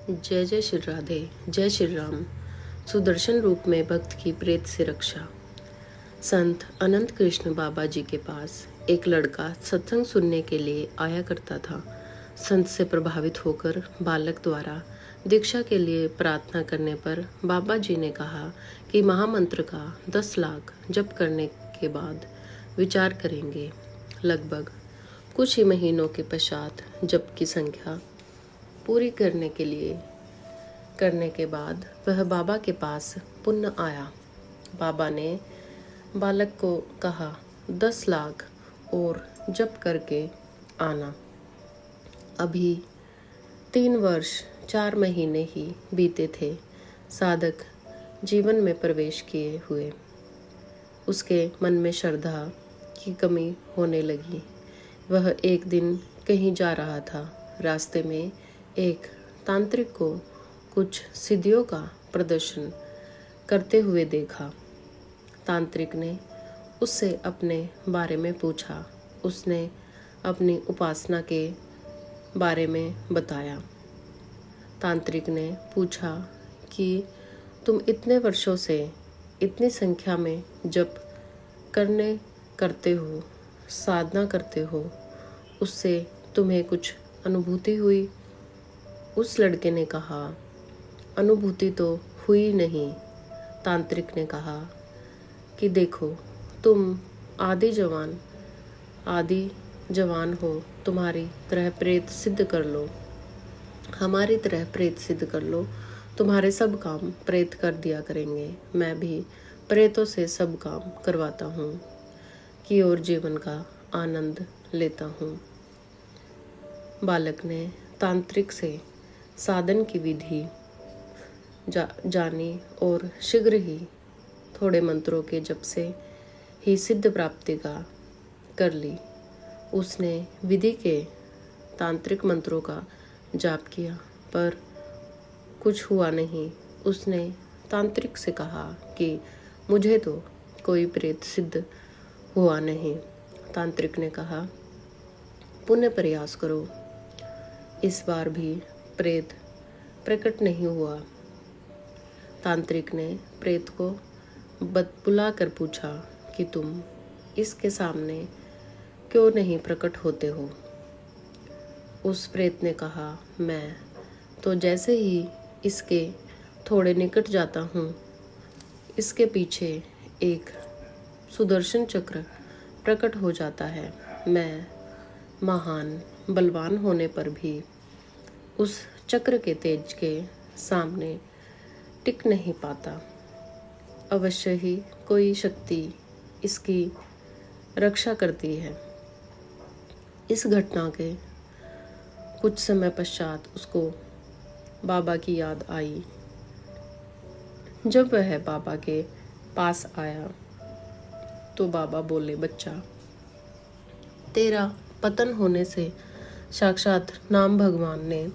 जय जय श्री राधे। जय श्री राम। सुदर्शन रूप में भक्त की प्रेत से रक्षा। संत अनंत कृष्ण बाबा जी के पास एक लड़का सत्संग सुनने के लिए आया करता था। संत से प्रभावित होकर बालक द्वारा दीक्षा के लिए प्रार्थना करने पर बाबा जी ने कहा कि महामंत्र का 10 लाख जप करने के बाद विचार करेंगे। लगभग कुछ ही महीनों के पश्चात जप की संख्या पूरी करने के बाद वह बाबा के पास पुनः आया। बाबा ने बालक को कहा, 10 लाख और जप करके आना। अभी 3 वर्ष 4 महीने ही बीते थे साधक जीवन में प्रवेश किए हुए। उसके मन में श्रद्धा की कमी होने लगी। वह एक दिन कहीं जा रहा था। रास्ते में एक तांत्रिक को कुछ सिद्धियों का प्रदर्शन करते हुए देखा। तांत्रिक ने उससे अपने बारे में पूछा। उसने अपनी उपासना के बारे में बताया। तांत्रिक ने पूछा कि तुम इतने वर्षों से इतनी संख्या में जप करते हो, साधना करते हो, उससे तुम्हें कुछ अनुभूति हुई? उस लड़के ने कहा, अनुभूति तो हुई नहीं। तांत्रिक ने कहा कि देखो, तुम आदि जवान हो, तुम्हारी तरह प्रेत सिद्ध कर लो, हमारी तरह प्रेत सिद्ध कर लो, तुम्हारे सब काम प्रेत कर दिया करेंगे। मैं भी प्रेतों से सब काम करवाता हूँ कि और जीवन का आनंद लेता हूँ। बालक ने तांत्रिक से साधन की विधि जानी और शीघ्र ही थोड़े मंत्रों के जप से ही सिद्ध प्राप्ति का कर ली। उसने विधि के तांत्रिक मंत्रों का जाप किया पर कुछ हुआ नहीं। उसने तांत्रिक से कहा कि मुझे तो कोई प्रेत सिद्ध हुआ नहीं। तांत्रिक ने कहा, पुनः प्रयास करो। इस बार भी प्रेत प्रकट नहीं हुआ। तांत्रिक ने प्रेत को बुलाकर पूछा कि तुम इसके सामने क्यों नहीं प्रकट होते हो? उस प्रेत ने कहा, मैं तो जैसे ही इसके थोड़े निकट जाता हूँ, इसके पीछे एक सुदर्शन चक्र प्रकट हो जाता है। मैं महान बलवान होने पर भी उस चक्र के तेज के सामने टिक नहीं पाता। अवश्य ही कोई शक्ति इसकी रक्षा करती है। इस घटना के कुछ समय पश्चात उसको बाबा की याद आई। जब वह बाबा के पास आया तो बाबा बोले, बच्चा, तेरा पतन होने से साक्षात नाम भगवान ने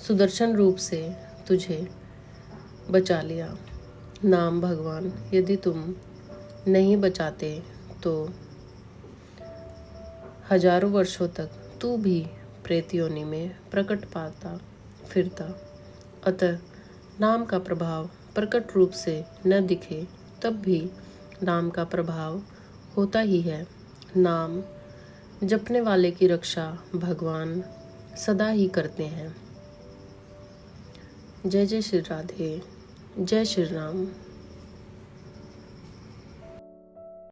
सुदर्शन रूप से तुझे बचा लिया। नाम भगवान यदि तुम नहीं बचाते तो हजारों वर्षों तक तू भी प्रेत योनि में प्रकट पाता फिरता। अतः नाम का प्रभाव प्रकट रूप से न दिखे तब भी नाम का प्रभाव होता ही है। नाम जपने वाले की रक्षा भगवान सदा ही करते हैं। जय जय श्री राधे। जय श्री राम।